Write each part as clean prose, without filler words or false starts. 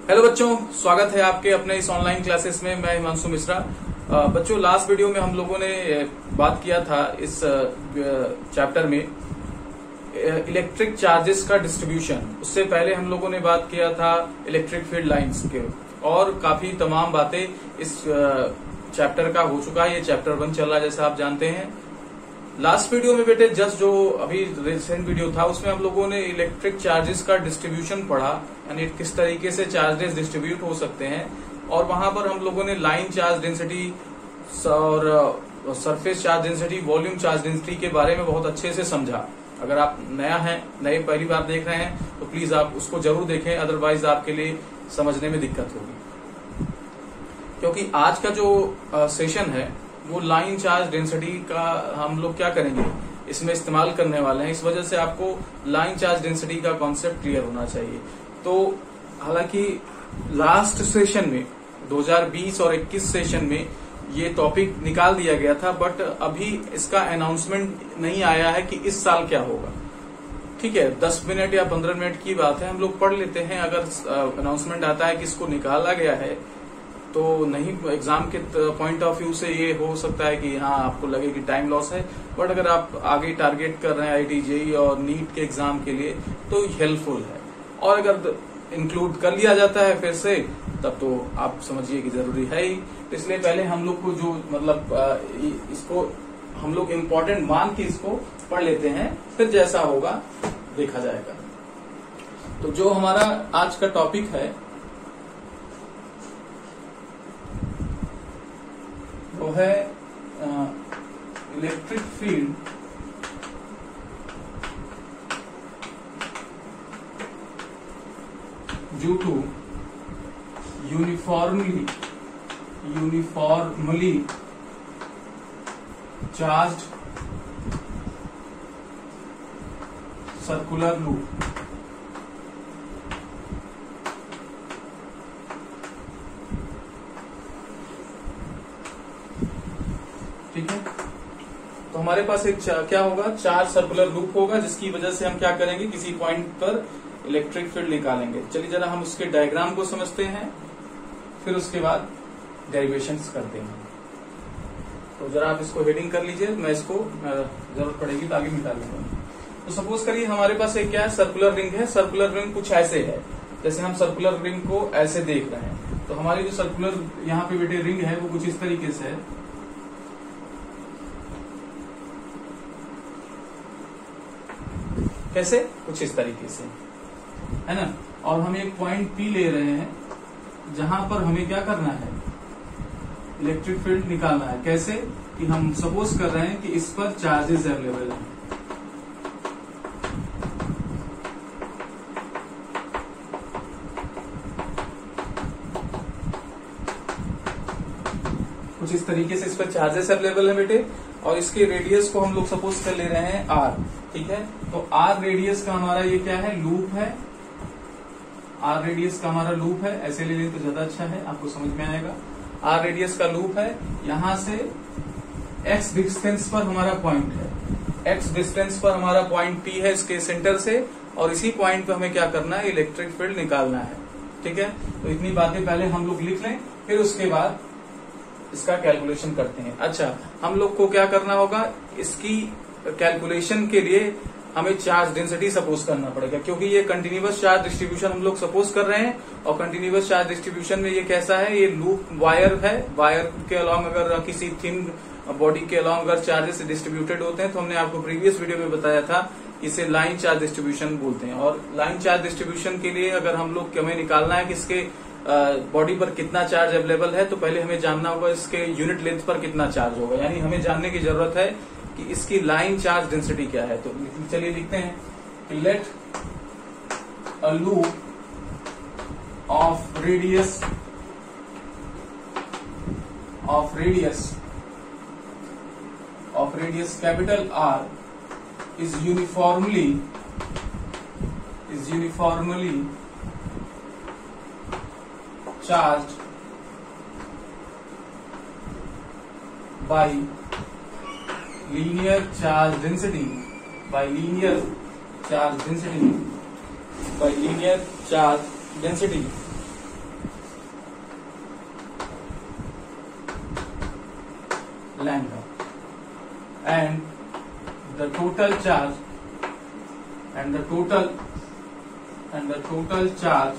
Hello बच्चों, स्वागत है आपके अपने इस ऑनलाइन क्लासेस में। मैं हिमांशु मिश्रा। बच्चों, लास्ट वीडियो में हम लोगों ने बात किया था इस चैप्टर में इलेक्ट्रिक चार्जेस का डिस्ट्रीब्यूशन। उससे पहले हम लोगों ने बात किया था इलेक्ट्रिक फील्ड लाइंस के, और काफी तमाम बातें इस चैप्टर का हो चुका है। ये चैप्टर 1 चल रहा है, जैसा आप जानते हैं। लास्ट वीडियो में बेटे जस्ट जो अभी रिसेंट वीडियो था उसमें हम लोगों ने इलेक्ट्रिक चार्जेस का डिस्ट्रीब्यूशन पढ़ा, यानी किस तरीके से चार्जेस डिस्ट्रीब्यूट हो सकते हैं। और वहां पर हम लोगों ने लाइन चार्ज डेंसिटी और surface charge density, volume charge density के बारे में बहुत अच्छे से समझा। अगर आप नए पहली बार देख रहे हैं तो प्लीज आप उसको जरूर देखें, अदरवाइज आपके लिए समझने में दिक्कत होगी। क्योंकि आज का जो सेशन है वो लाइन चार्ज डेंसिटी का हम लोग क्या करेंगे, इसमें इस्तेमाल करने वाले हैं। इस वजह से आपको लाइन चार्ज डेंसिटी का कॉन्सेप्ट क्लियर होना चाहिए। तो हालांकि लास्ट सेशन में 2020 और 21 सेशन में ये टॉपिक निकाल दिया गया था, बट अभी इसका अनाउंसमेंट नहीं आया है कि इस साल क्या होगा। ठीक है, 10 मिनट या 15 मिनट की बात है, हम लोग पढ़ लेते हैं। अगर अनाउंसमेंट आता है कि इसको निकाला गया है तो नहीं, एग्जाम के पॉइंट ऑफ व्यू से ये हो सकता है कि हाँ आपको लगे कि टाइम लॉस है, बट अगर आप आगे टारगेट कर रहे हैं IIT JEE और नीट के एग्जाम के लिए तो हेल्पफुल है। और अगर इंक्लूड कर लिया जाता है फिर से, तब तो आप समझिए कि जरूरी है ही। तो इसलिए पहले हम लोग को जो इसको हम लोग इम्पोर्टेंट मान के इसको पढ़ लेते हैं, फिर जैसा होगा देखा जाएगा। तो जो हमारा आज का टॉपिक है वो है electric field due to uniformly charged circular loop. ठीक है, तो हमारे पास एक क्या होगा, चार्ज सर्कुलर लूप होगा, जिसकी वजह से हम क्या करेंगे, किसी पॉइंट पर इलेक्ट्रिक फील्ड निकालेंगे। चलिए जरा हम उसके डायग्राम को समझते हैं, फिर उसके बाद डेरिवेशंस करते हैं। तो जरा आप इसको हेडिंग कर लीजिए, मैं इसको जरूरत पड़ेगी तो आगे मिटा लूंगा। तो सपोज करिए हमारे पास एक क्या है, सर्कुलर रिंग है। सर्कुलर रिंग कुछ ऐसे है, जैसे हम सर्कुलर रिंग को ऐसे देख रहे हैं। तो हमारी जो सर्कुलर यहाँ पे बेटे रिंग है वो कुछ इस तरीके से है। कैसे, कुछ इस तरीके से है ना। और हम एक पॉइंट P ले रहे हैं, जहां पर हमें क्या करना है, इलेक्ट्रिक फील्ड निकालना है। कैसे कि हम सपोज कर रहे हैं कि इस पर चार्जेस अवेलेबल हैं। कुछ इस तरीके से इस पर चार्जेस अवेलेबल है बेटे, और इसके रेडियस को हम लोग सपोज कर ले रहे हैं R। ठीक है, तो R रेडियस का हमारा ये क्या है, लूप है। R रेडियस का हमारा लूप है, ऐसे ले लें तो ज्यादा अच्छा है, आपको समझ में आएगा। R रेडियस का लूप है, यहां से X डिस्टेंस पर हमारा पॉइंट है। X डिस्टेंस पर हमारा पॉइंट P है इसके सेंटर से, और इसी पॉइंट पे हमें क्या करना है, इलेक्ट्रिक फील्ड निकालना है। ठीक है, तो इतनी बातें पहले हम लोग लिख लें, फिर उसके बाद इसका कैलकुलेशन करते हैं। अच्छा, हम लोग को क्या करना होगा, इसकी कैलकुलेशन के लिए हमें चार्ज डेंसिटी सपोज करना पड़ेगा, क्योंकि ये कंटिन्यूअस चार्ज डिस्ट्रीब्यूशन हम लोग सपोज कर रहे हैं। और कंटिन्यूअस चार्ज डिस्ट्रीब्यूशन में ये कैसा है, ये लूप वायर है। वायर के अलॉन्ग अगर किसी थिन बॉडी के अलॉन्ग अगर चार्जेस डिस्ट्रीब्यूटेड होते हैं तो हमने आपको प्रीवियस वीडियो में बताया था, इसे लाइन चार्ज डिस्ट्रीब्यूशन बोलते हैं। और लाइन चार्ज डिस्ट्रीब्यूशन के लिए अगर हम लोग हमें निकालना है कि इसके बॉडी पर कितना चार्ज अवेलेबल है, तो पहले हमें जानना होगा इसके यूनिट लेंथ पर कितना चार्ज होगा। यानी हमें जानने की जरूरत है कि इसकी लाइन चार्ज डेंसिटी क्या है। तो चलिए लिखते हैं कि let a loop of radius capital R is uniformly charged by linear charge density lambda, and the total charge charge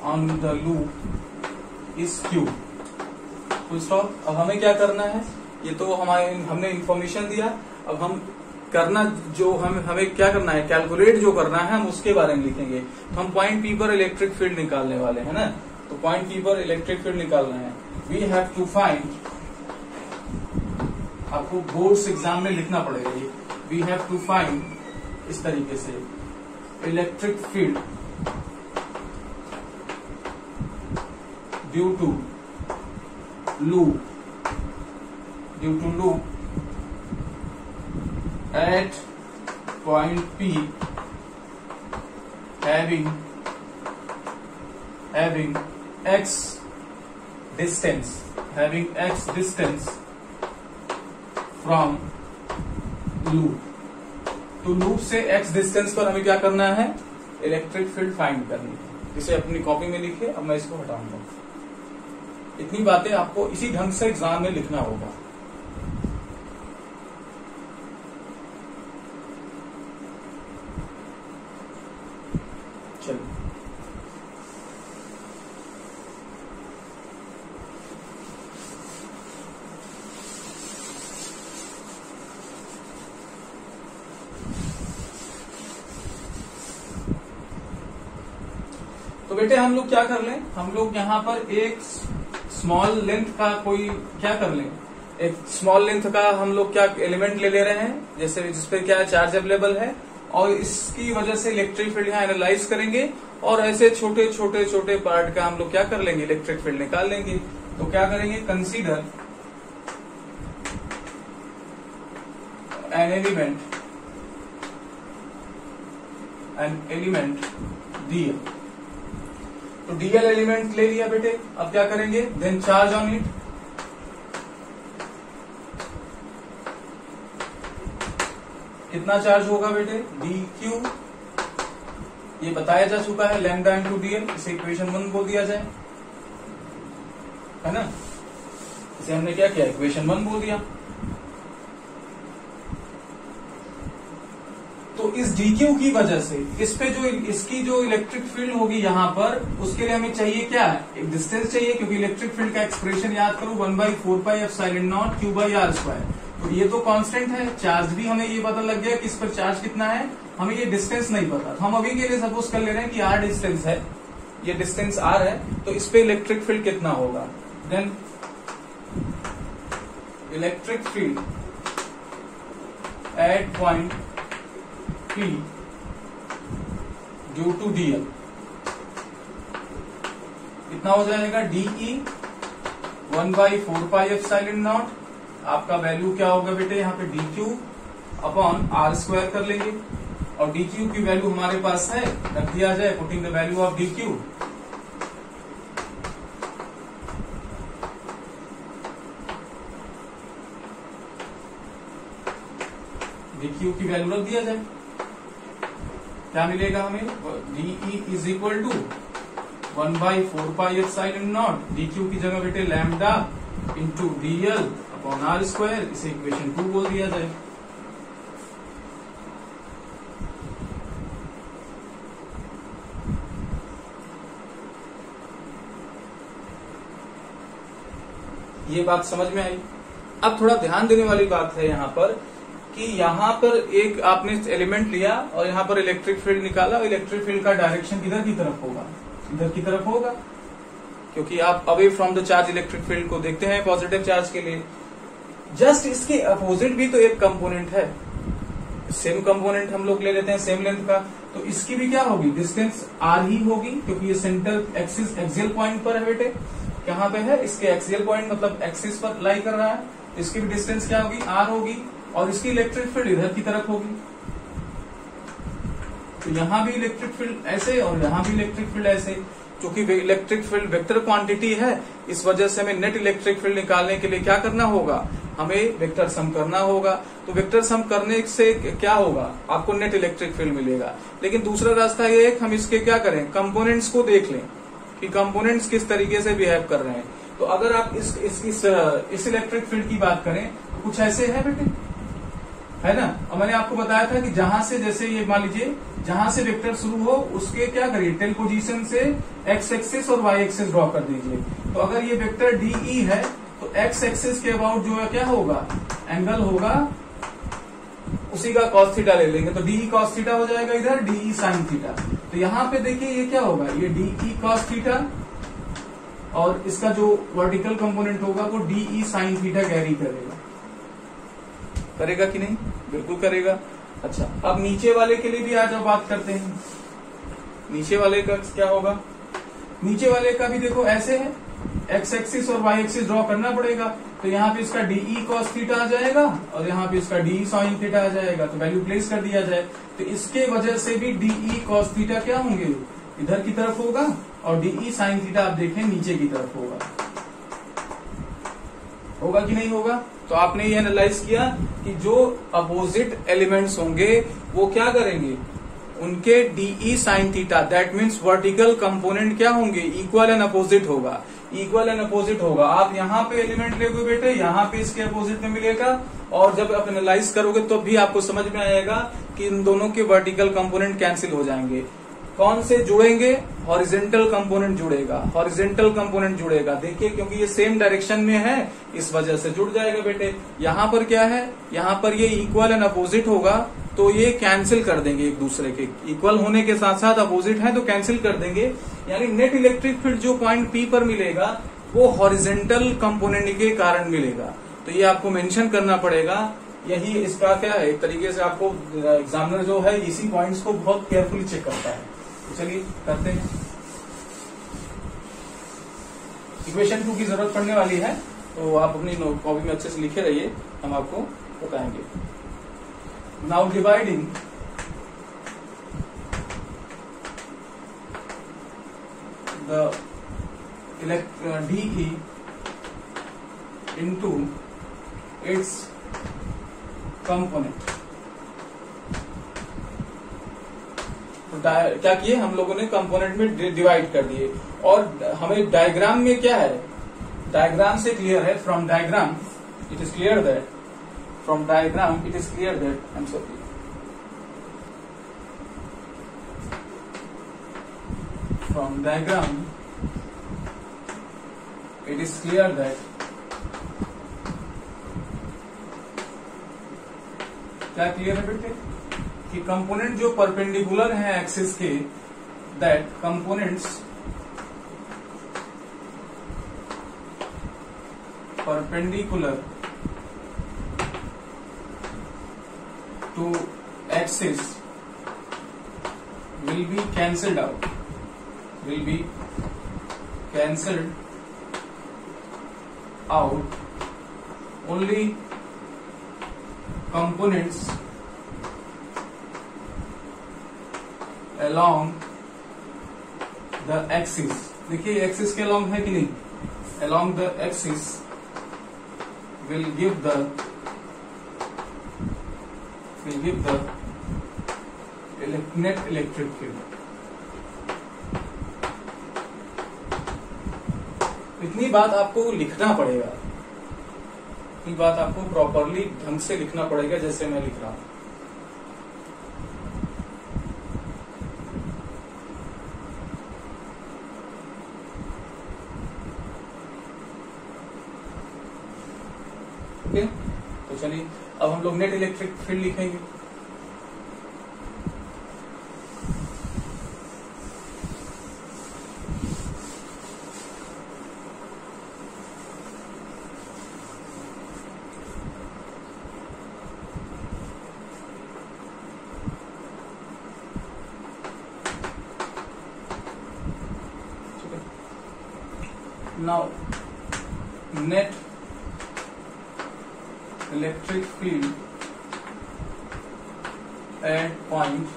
on the loop is q. Full stop. अब हमें क्या करना है, ये तो हमने इंफॉर्मेशन दिया. अब हम करना जो हमें क्या करना है, कैलकुलेट जो करना है हम उसके बारे में लिखेंगे. तो हम पॉइंट पी पर इलेक्ट्रिक फील्ड निकालने वाले हैं ना. तो पॉइंट पी पर इलेक्ट्रिक फील्ड निकालना है. वी हैव टू फाइंड, आपको बोर्ड्स एग्जाम में लिखना पड़ेगा ये. वी हैव टू फाइंड इस तरीके से electric field due to loop at point P having x distance from loop. तो लूप से x डिस्टेंस पर हमें क्या करना है, इलेक्ट्रिक फील्ड फाइंड करनी है. जिसे अपनी कॉपी में लिखे. अब मैं इसको हटाऊंगा. इतनी बातें आपको इसी ढंग से एग्जाम में लिखना होगा. चलिए, तो बेटे हम लोग क्या कर लें, हम लोग यहाँ पर एक स्मॉल लेंथ का कोई क्या कर लें, एक स्मॉल लेंथ का हम लोग क्या एलिमेंट ले रहे हैं, जैसे जिसपे क्या चार्ज अवेलेबल है, और इसकी वजह से इलेक्ट्रिक फील्ड यहाँ एनालाइज करेंगे, और ऐसे छोटे छोटे पार्ट का हम लोग क्या कर लेंगे, इलेक्ट्रिक फील्ड निकाल लेंगे. तो क्या करेंगे, कंसीडर एन एलिमेंट डीएल. तो डीएल एलिमेंट ले लिया बेटे. अब क्या करेंगे, देन चार्ज ऑन इट. कितना चार्ज होगा बेटे, डी क्यू. ये बताया जा चुका है, लैम्डा इंटू डीएल. इसे इक्वेशन 1 बोल दिया जाए, है ना. इसे हमने क्या किया, इक्वेशन 1 बोल दिया. तो इस dq की वजह से इस पे जो इसकी जो इलेक्ट्रिक फील्ड होगी यहाँ पर, उसके लिए हमें चाहिए क्या, एक डिस्टेंस चाहिए. क्योंकि इलेक्ट्रिक फील्ड का एक्सप्रेशन याद करो 1/4πε0 q/r². तो ये तो कांस्टेंट है. चार्ज भी हमें ये पता लग गया कि इस पर चार्ज कितना है, हमें ये डिस्टेंस नहीं पता. तो हम अभी के लिए सपोज कर ले रहे हैं कि r डिस्टेंस है, ये डिस्टेंस r है. तो इस पे इलेक्ट्रिक फील्ड कितना होगा, then electric field at point P due to DL कितना हो जाएगा, DE 1/4πε0. आपका वैल्यू क्या होगा बेटे, यहाँ पे dq अपॉन r² कर लेंगे. और dq की वैल्यू हमारे पास है, रख दिया जाए, putting the value of dq. dq की वैल्यू रख दिया जाए, क्या मिलेगा हमें, DE is equal to 1/4πε0. dq की जगह बेटे lambda into DL upon r². इसे इक्वेशन 2 बोल दिया जाए. ये बात समझ में आई. अब थोड़ा ध्यान देने वाली बात है यहाँ पर कि यहाँ पर एक आपने एलिमेंट लिया और यहाँ पर इलेक्ट्रिक फील्ड निकाला. और इलेक्ट्रिक फील्ड का डायरेक्शन किधर की तरफ होगा, इधर की तरफ होगा. क्योंकि आप away from the charge electric field को देखते हैं पॉजिटिव चार्ज के लिए. जस्ट इसके अपोजिट भी तो एक कंपोनेंट है, सेम कंपोनेंट हम लोग ले लेते हैं सेम लेंथ का. तो इसकी भी क्या होगी, डिस्टेंस r ही होगी. क्योंकि ये सेंटर एक्सिस एक्सियल पॉइंट पर है बेटे. कहाँ पे है, इसके एक्सियल पॉइंट मतलब एक्सिस पर लाई कर रहा है. इसकी भी डिस्टेंस क्या होगी, r होगी. और इसकी इलेक्ट्रिक फील्ड इधर की तरफ होगी. तो यहां भी इलेक्ट्रिक फील्ड ऐसे और यहां भी इलेक्ट्रिक फील्ड ऐसे. क्योंकि इलेक्ट्रिक फील्ड वेक्टर क्वांटिटी है, इस वजह से हमें नेट इलेक्ट्रिक फील्ड निकालने के लिए क्या करना होगा, हमें वेक्टर सम करना होगा. तो वेक्टर सम करने से क्या होगा, आपको नेट इलेक्ट्रिक फील्ड मिलेगा. लेकिन दूसरा रास्ता ये है कि हम इसके क्या करें, कंपोनेंट्स को देख लें कि कंपोनेंट्स किस तरीके से बिहेव कर रहे हैं. तो अगर आप इस इलेक्ट्रिक फील्ड की बात करें तो कुछ ऐसे है बेटे, है ना। और मैंने आपको बताया था कि जहां से, जैसे ये मान लीजिए जहां से वेक्टर शुरू हो उसके क्या करिए, टेल पोजीशन से एक्स एक्सिस और वाई एक्सिस ड्रॉ कर दीजिए। तो अगर ये वेक्टर डीई है तो एक्स एक्सिस के अबाउट जो है क्या होगा, एंगल होगा, उसी का कॉस थीटा ले लेंगे तो डीई कॉस थीटा हो जाएगा, इधर डीई साइन थीटा। तो यहाँ पे देखिए ये क्या होगा, ये डीई कॉस थीटा और इसका जो वर्टिकल कंपोनेंट होगा वो डीई साइन थीटा कैरी करेगा कि नहीं, बिल्कुल करेगा। अच्छा, अब नीचे वाले के लिए भी आज बात करते हैं। नीचे वाले का क्या होगा, नीचे वाले का भी देखो ऐसे है, एक्स एक्सिस और वाई एक्सिस ड्रॉ करना पड़ेगा। तो यहाँ पे इसका डीई कॉस थीटा आ जाएगा और यहाँ पे इसका डीई साइन थीटा आ जाएगा, तो वैल्यू प्लेस कर दिया जाए। तो इसके वजह से भी डीई कॉस थीटा क्या होंगे, इधर की तरफ होगा और डीई साइन थीटा आप देखें नीचे की तरफ होगा कि नहीं होगा। तो आपने ये एनालाइज किया कि जो अपोजिट एलिमेंट्स होंगे वो क्या करेंगे, उनके DE sine theta, that means vertical component क्या होंगे, इक्वल एंड अपोजिट होगा, इक्वल एंड अपोजिट होगा। आप यहाँ पे एलिमेंट लेगे बेटे, यहाँ पे इसके अपोजिट में मिलेगा और जब आप एनालाइज करोगे तो भी आपको समझ में आएगा कि इन दोनों के वर्टिकल कंपोनेंट कैंसिल हो जाएंगे। कौन से जुड़ेंगे, हॉरिजेंटल कंपोनेंट जुड़ेगा, हॉरिजेंटल कंपोनेंट जुड़ेगा। देखिए क्योंकि ये सेम डायरेक्शन में है इस वजह से जुड़ जाएगा बेटे। यहाँ पर क्या है, यहाँ पर ये इक्वल एंड अपोजिट होगा तो ये कैंसिल कर देंगे एक दूसरे के, इक्वल होने के साथ साथ अपोजिट है तो कैंसिल कर देंगे। यानी नेट इलेक्ट्रिक फील्ड जो पॉइंट पी पर मिलेगा वो हॉरिजेंटल कंपोनेंट के कारण मिलेगा। तो ये आपको मेंशन करना पड़ेगा। यही इसका क्या है, एक तरीके से आपको एग्जामिनर जो है इसी पॉइंट्स को बहुत केयरफुली चेक करता है। तो चलिए करते हैं। इक्वेशन 2 की जरूरत पड़ने वाली है तो आप अपनी नोट कॉपी में अच्छे से लिखे रहिए, हम आपको बताएंगे। Now dividing the DE into its component। तो क्या किए हम लोगों ने, कंपोनेंट में डिवाइड कर दिए। और हमें डायग्राम में क्या है, डायग्राम से क्लियर है, from diagram it is clear that, from diagram it is clear that, I am sorry, from diagram it is clear that क्या क्लियर है बेटे कि कंपोनेंट जो परपेंडिकुलर है एक्सिस के, that components perpendicular to axis will be cancelled out, will be cancelled out only components along the axis। देखिए axis के along है कि नहीं, along the axis will give the net electric field। इतनी बात आपको लिखना पड़ेगा, इतनी बात आपको प्रॉपरली ढंग से लिखना पड़ेगा जैसे मैं लिख रहा हूं। ओके, तो चलिए अब हम लोग नेट इलेक्ट्रिक फील्ड लिखेंगे। Now net electric field at point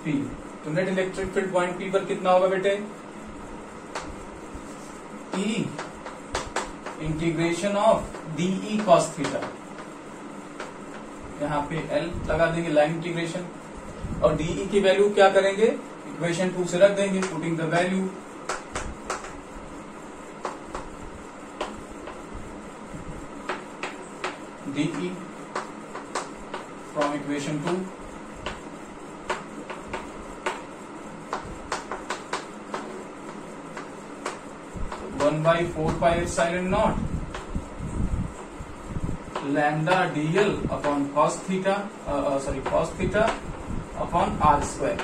P। तो net electric field point P पर कितना होगा बेटे, E integration of DE cos theta, यहाँ पे L लगा देंगे, लाइन इंटीग्रेशन, और DE की वैल्यू क्या करेंगे, इक्वेशन 2 से रख देंगे, putting the value DE from equation 2 1/4 pi epsilon naught lambda dl upon cos theta upon r square,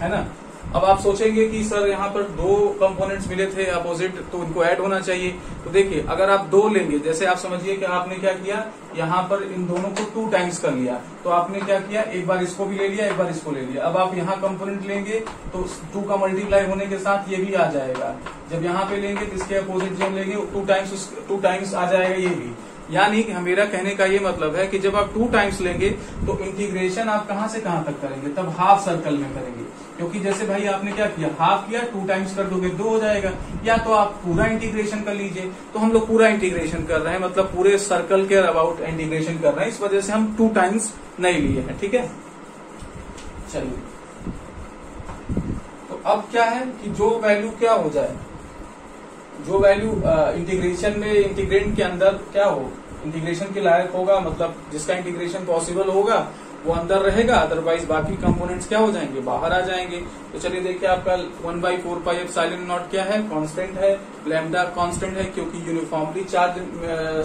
है ना। अब आप सोचेंगे कि सर यहाँ पर दो कंपोनेंट्स मिले थे अपोजिट, तो इनको ऐड होना चाहिए। तो देखिए, अगर आप दो लेंगे, जैसे आप समझिए कि आपने क्या किया, यहाँ पर इन दोनों को 2 टाइम्स कर लिया, तो आपने क्या किया, एक बार इसको भी ले लिया, एक बार इसको ले लिया। अब आप यहाँ कंपोनेंट लेंगे तो 2 का मल्टीप्लाई होने के साथ ये भी आ जाएगा। जब यहाँ पे लेंगे तो इसके अपोजिट जब लेंगे 2 टाइम्स आ जाएगा ये भी। यानी कि मेरा कहने का ये मतलब है कि जब आप 2 टाइम्स लेंगे तो इंटीग्रेशन आप कहां से कहां तक करेंगे, तब हाफ सर्कल में करेंगे। क्योंकि जैसे भाई आपने क्या किया, हाफ किया, 2 टाइम्स कर दोगे 2 हो जाएगा। या तो आप पूरा इंटीग्रेशन कर लीजिए, तो हम लोग पूरा इंटीग्रेशन कर रहे हैं, मतलब पूरे सर्कल के अबाउट इंटीग्रेशन कर रहे हैं, इस वजह से हम 2 टाइम्स नहीं लिए हैं। ठीक है, चलिए। तो अब क्या है कि जो वैल्यू क्या हो जाए, जो वैल्यू इंटीग्रेशन में इंटीग्रेंड के अंदर क्या हो, इंटीग्रेशन के लायक होगा, मतलब जिसका इंटीग्रेशन पॉसिबल होगा वो अंदर रहेगा, अदरवाइज बाकी कंपोनेंट्स क्या हो जाएंगे, बाहर आ जाएंगे। तो चलिए देखिए, आपका 1/4 पाई एप्सिलॉन नॉट क्या है, कांस्टेंट है, लैम्डा कांस्टेंट है क्योंकि यूनिफॉर्मली चार्ज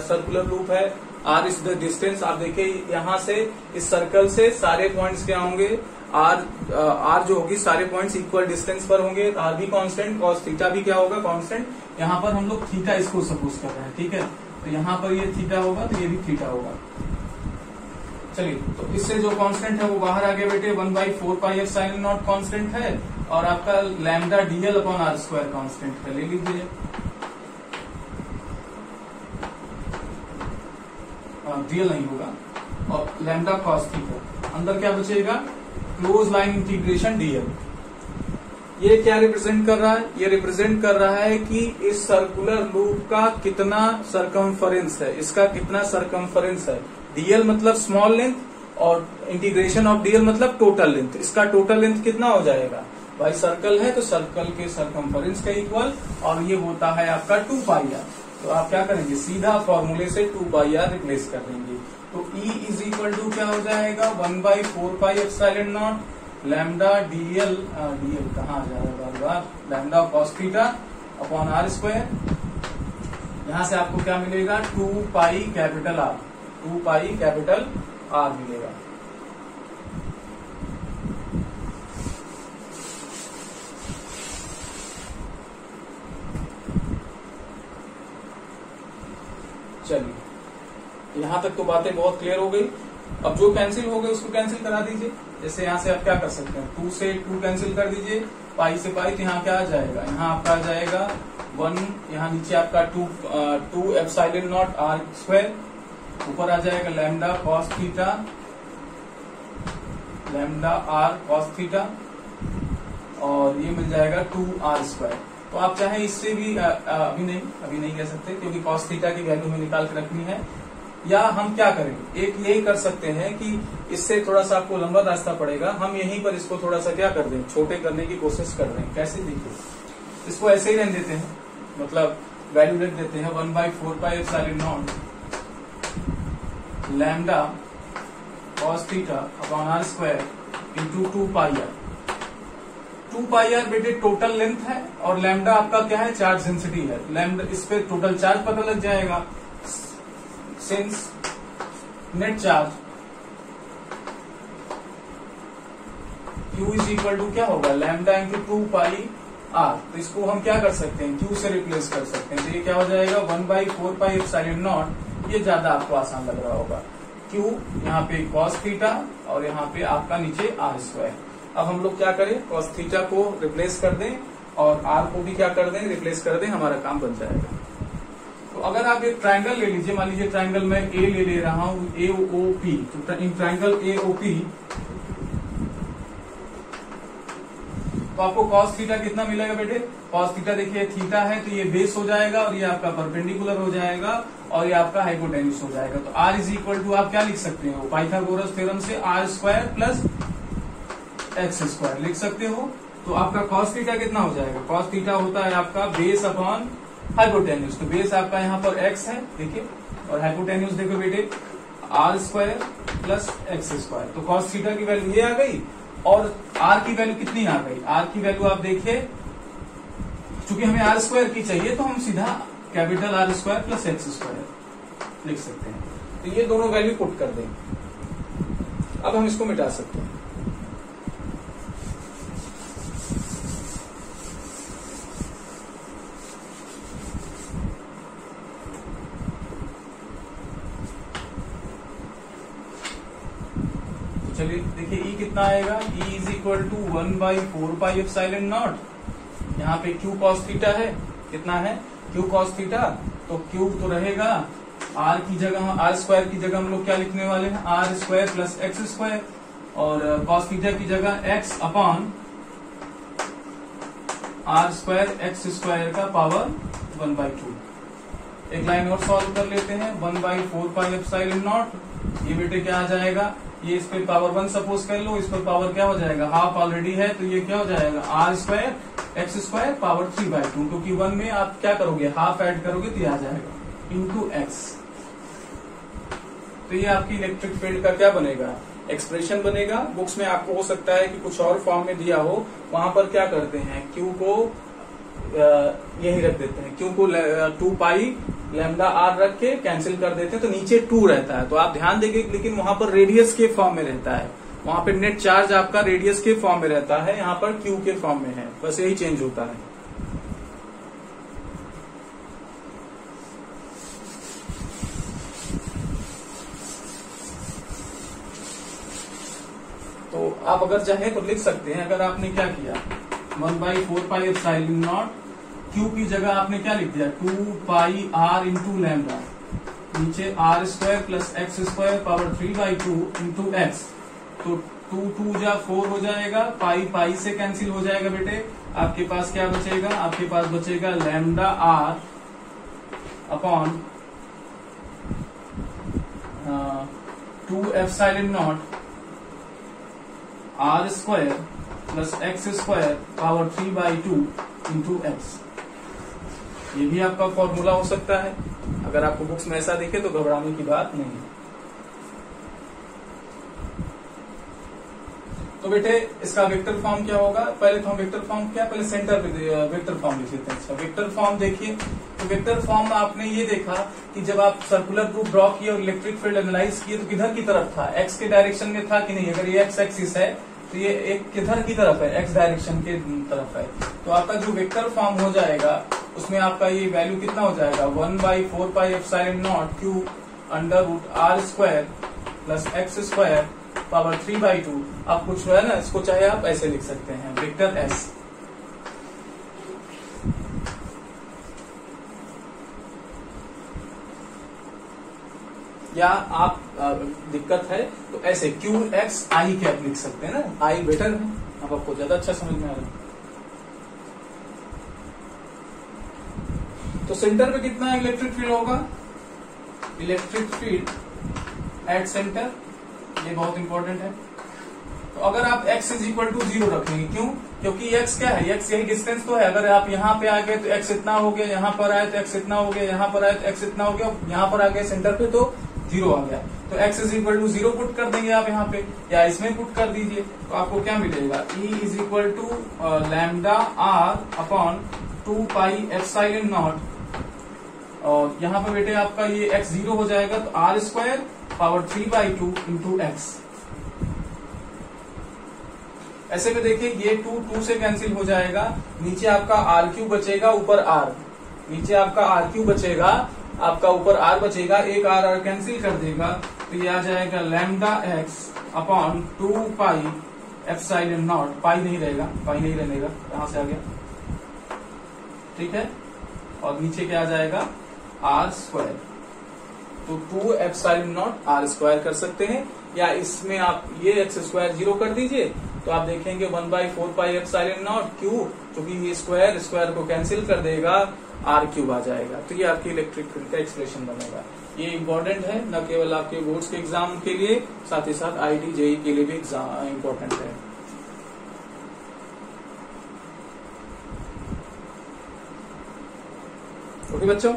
सर्कुलर लूप है, आर इज द डिस्टेंस। आप देखिए यहाँ से इस सर्कल से सारे पॉइंट्स क्या होंगे, आर जो होगी सारे पॉइंट्स इक्वल डिस्टेंस पर होंगे, आर भी कांस्टेंट, कॉस थीटा भी क्या होगा, कांस्टेंट। यहाँ पर हम लोग थीटा इसको सपोज कर रहे हैं, ठीक है। तो यहाँ पर ये थीटा होगा तो ये भी थीटा होगा। चलिए, तो इससे जो कांस्टेंट है वो बाहर आ गया बेटे, 1/4 पाई एप्सिलॉन नॉट कांस्टेंट है, और आपका lambda DL upon R square constant है, ले लीजिए। डीएल नहीं होगा, और लैम्डा कॉस थीटा, अंदर क्या बचेगा, क्लोज लाइन इंटीग्रेशन डीएल। ये क्या रिप्रेजेंट कर रहा है, ये रिप्रेजेंट कर रहा है कि इस सर्कुलर लूप का कितना सरकमफरेंस है, इसका कितना सरकमफरेंस है। डीएल मतलब स्मॉल लेंथ और इंटीग्रेशन ऑफ डीएल मतलब टोटल लेंथ। इसका टोटल लेंथ कितना हो जाएगा भाई, सर्कल है तो सर्कल के सरकमफरेंस का इक्वल, और ये होता है आपका 2 पाई आर। तो आप क्या करेंगे, सीधा फॉर्मूले से 2 पाई आर रिप्लेस कर देंगे। तो E इज इक्वल टू क्या हो जाएगा, 1/4 pi epsilon naught lambda DL, DL कहाँ आ जाएगा बार बार, lambda cos theta upon R square. यहां से आपको क्या मिलेगा, 2 pi capital R, 2 pi capital R मिलेगा। चलिए, यहां तक तो बातें बहुत क्लियर हो गई। अब जो कैंसिल हो गए उसको कैंसिल करा दीजिए। जैसे यहां से आप क्या कर सकते हैं, 2 से 2 कैंसिल कर दीजिए, पाई से पाई, तो यहाँ क्या आ जाएगा, यहाँ आपका आ जाएगा 1, यहाँ नीचे आपका 2 एप्सिलॉन नॉट आर स्क्वायर, ऊपर आ जाएगा lambda cos theta, lambda R cos theta, और ये मिल जाएगा 2 आर स्क्वायर। तो आप चाहे इससे भी अभी नहीं कह सकते क्योंकि कॉस थीटा की वैल्यू हमें निकाल के रखनी है। या हम क्या करेंगे, एक यही कर सकते हैं कि इससे थोड़ा सा आपको लंबा रास्ता पड़ेगा, हम यहीं पर इसको थोड़ा सा क्या कर दें, छोटे करने की कोशिश कर रहे हैं। कैसे, देखिए, इसको ऐसे ही रहने देते हैं, मतलब वैल्यू लिख देते हैं 1/4 pi epsilon naught lambda cos theta upon R square into 2 pi R. 2 pi R बेटे टोटल लेंथ है, और लैम्डा आपका क्या है, चार्ज डेंसिटी है। लैम्डा, इस पे टोटल चार्ज पता लग जाएगा, since net charge Q is equal to क्या होगा, लैम्डा इंटू 2 पाई आर। तो इसको हम क्या कर सकते हैं, Q से रिप्लेस कर सकते हैं। तो ये क्या हो जाएगा, 1/4 पाई एप्सिलॉन नॉट, ये ज्यादा आपको आसान लग रहा होगा। Q यहाँ पे कॉस थीटा, और यहाँ पे आपका नीचे आर स्क्वायर। अब हम लोग क्या करें, कॉस थीटा को रिप्लेस कर दें और आर को भी क्या कर दें, रिप्लेस कर दें, हमारा काम बन जाएगा। तो अगर आप एक ट्रायंगल ले लीजिए, मान लीजिए ट्रायंगल में ए ले रहा हूं, AOP। तो इन ट्रायंगल AOP तो आपको कॉस थीटा कितना मिलेगा बेटे, कॉस थीटा देखिए थीटा है तो ये बेस हो जाएगा, और ये आपका परपेंडिकुलर हो जाएगा, और ये आपका हाइपोटेन्यूस हो जाएगा। तो R इज इक्वल टू आप क्या लिख सकते हो, पाइथागोरस थ्योरम से R square plus x square लिख सकते हो। तो आपका कॉस थीटा कितना हो जाएगा, कॉस थीटा होता है आपका बेस अपॉन हाइपोटेन्यूस। तो बेस आपका यहाँ पर x है, देखिए, और हाइपोटेन्यूस देखो बेटे R square plus x square. तो कॉस थीटा की वैल्यू ये आ गई और आर की वैल्यू कितनी आ गई, आर की वैल्यू आप देखिए, चूंकि हमें आर स्क्वायर की चाहिए तो हम सीधा capital R square plus x square लिख सकते हैं। तो ये दोनों वैल्यू पुट कर देंगे। अब हम इसको मिटा सकते हैं। चलिए देखिए ई कितना आएगा, ई इज इक्वल टू 1/4πε0। यहाँ पे क्यू कॉस थीटा है, कितना है क्यू कॉस थीटा, तो क्यू तो रहेगा आर की जगह, आर स्क्वायर की जगह हम लोग क्या लिखने वाले हैं, R square plus x square, और कॉस थीटा की जगह X upon R square X square का पावर 1/2। एक लाइन और सॉल्व कर लेते हैं, 1/4πε0। ये बेटे क्या आ जाएगा, ये इस पे पावर 1 सपोज कर लो, इस पर पावर क्या हो जाएगा, हाफ ऑलरेडी है, तो ये क्या हो जाएगा R square X square power 3/2, क्योंकि 1 में आप क्या करोगे हाफ ऐड करोगे तो ये आ जाएगा इंटू एक्स। तो ये आपकी इलेक्ट्रिक फील्ड का क्या बनेगा, एक्सप्रेशन बनेगा। बुक्स में आपको हो सकता है कि कुछ और फॉर्म में दिया हो, वहां पर क्या करते हैं क्यू को यही रख देते हैं, क्यू को 2 लैम्डा आर रख के कैंसिल कर देते हैं, तो नीचे 2 रहता है। तो आप ध्यान देंगे लेकिन वहां पर रेडियस के फॉर्म में रहता है, वहां पे नेट चार्ज आपका रेडियस के फॉर्म में रहता है, यहाँ पर क्यू के फॉर्म में है, बस यही चेंज होता है। तो आप अगर चाहे तो लिख सकते हैं, अगर आपने क्या किया 1/4πε0, क्यू की जगह आपने क्या लिख दिया 2πr इंटू लैम्डा, नीचे r square plus x square power 3/2 into x. तो 2 जा 4 हो जाएगा, पाई से कैंसिल हो जाएगा बेटे, आपके पास क्या बचेगा, आपके पास बचेगा lambda are upon 2ε0 R square plus x square power 3/2 into X. ये भी आपका फॉर्मूला हो सकता है, अगर आपको बुक्स में ऐसा दिखे तो घबराने की बात नहीं है। तो बेटे इसका वेक्टर फॉर्म क्या होगा, पहले तो हम वेक्टर फॉर्म क्या, पहले सेंटर पे वेक्टर फॉर्म लिख लेते हैं। इसका वेक्टर फॉर्म देखिए, तो वेक्टर फॉर्म में आपने ये देखा कि जब आप सर्कुलर ग्रुप ड्रॉ किए और इलेक्ट्रिक फील्ड एनालाइज किए तो किधर की तरफ था, एक्स के डायरेक्शन में था कि नहीं। अगर ये एक्स एक्सिस है तो ये एक किधर की तरफ है, एक्स डायरेक्शन के तरफ है। तो आपका जो वेक्टर फॉर्म हो जाएगा उसमें आपका ये वैल्यू कितना हो जाएगा 1/4πε0 Q under root R square plus x square power 3/2। आप कुछ है ना, इसको चाहे आप ऐसे लिख सकते हैं वेक्टर एस। या आप दिक्कत है तो ऐसे क्यू एक्स आई कैप लिख सकते हैं ना, आई बेटर है, अब आपको ज्यादा अच्छा समझ में आ रहा है। तो सेंटर पे कितना इलेक्ट्रिक फील्ड होगा, इलेक्ट्रिक फील्ड एट सेंटर, ये बहुत इंपॉर्टेंट है। तो अगर आप x इज इक्वल टू 0 रखेंगे, क्यों, क्योंकि x क्या है, x यही डिस्टेंस तो है। अगर आप यहाँ पे आ गए तो x इतना हो गया, यहाँ पर आए तो x इतना हो गया, यहाँ पर आए तो x इतना हो गया, यहाँ पर आ गए सेंटर पे तो 0 आ गया। तो x is equal to 0 put कर देंगे आप यहाँ पे, या इसमें पुट कर दीजिए, तो आपको क्या मिलेगा, E is equal to lambda are upon 2πε0। और यहाँ पे बेटे आपका ये x 0 हो जाएगा तो r square power 3/2 into x. ऐसे में देखिए ये 2 से कैंसिल हो जाएगा, नीचे आपका r³ बचेगा, ऊपर r, नीचे आपका r³ बचेगा, आपका ऊपर r बचेगा, एक r कैंसिल कर देगा, तो ये आ जाएगा लैम्डा एक्स अपॉन 2πε0, पाई नहीं रहेगा, पाई नहीं रहेगा, कहां से आ गया, ठीक है। और नीचे क्या आ जाएगा आर स्क्वायर, तो 2ε0 आर स्क्वायर कर सकते हैं, या इसमें आप ये एक्स स्क्वायर 0 कर दीजिए तो आप देखेंगे 1/4πε0 क्यू, क्योंकि ये स्क्वायर स्क्वायर को कैंसिल कर देगा, r³ आ जाएगा। तो ये आपकी इलेक्ट्रिक फील्ड का एक्सप्रेशन बनेगा। ये इम्पोर्टेंट है, न केवल आपके बोर्ड्स के एग्जाम के लिए, साथ ही साथ IIT JEE के लिए भी एग्जाम इम्पोर्टेंट है। ओके बच्चों,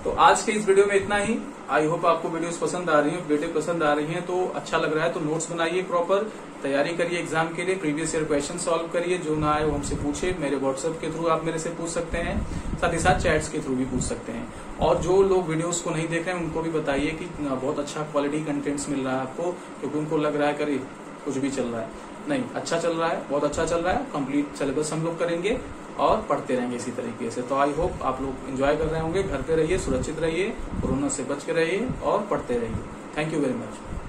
तो आज के इस वीडियो में इतना ही। आई होप आपको वीडियोस पसंद आ रही है, वीडियो पसंद आ रही हैं तो अच्छा लग रहा है तो नोट्स बनाइए, प्रॉपर तैयारी करिए एग्जाम के लिए, प्रीवियस ईयर क्वेश्चन सॉल्व करिए, जो ना आए वो हमसे पूछिए, मेरे व्हाट्सएप के थ्रू आप मेरे से पूछ सकते हैं, साथ ही साथ चैट्स के थ्रू भी पूछ सकते हैं। और जो लोग वीडियोस को नहीं देख रहे हैं उनको भी बताइए कि बहुत अच्छा क्वालिटी कंटेंट्स मिल रहा है आपको, क्योंकि उनको लग रहा है करे कुछ भी चल रहा है, नहीं, अच्छा चल रहा है, बहुत अच्छा चल रहा है। कंप्लीट सिलेबस हम लोग करेंगे और पढ़ते रहेंगे इसी तरीके से। तो आई होप आप लोग एंजॉय कर रहे होंगे। घर पे रहिए, सुरक्षित रहिए, कोरोना से बच के रहिए और पढ़ते रहिए। Thank you very much.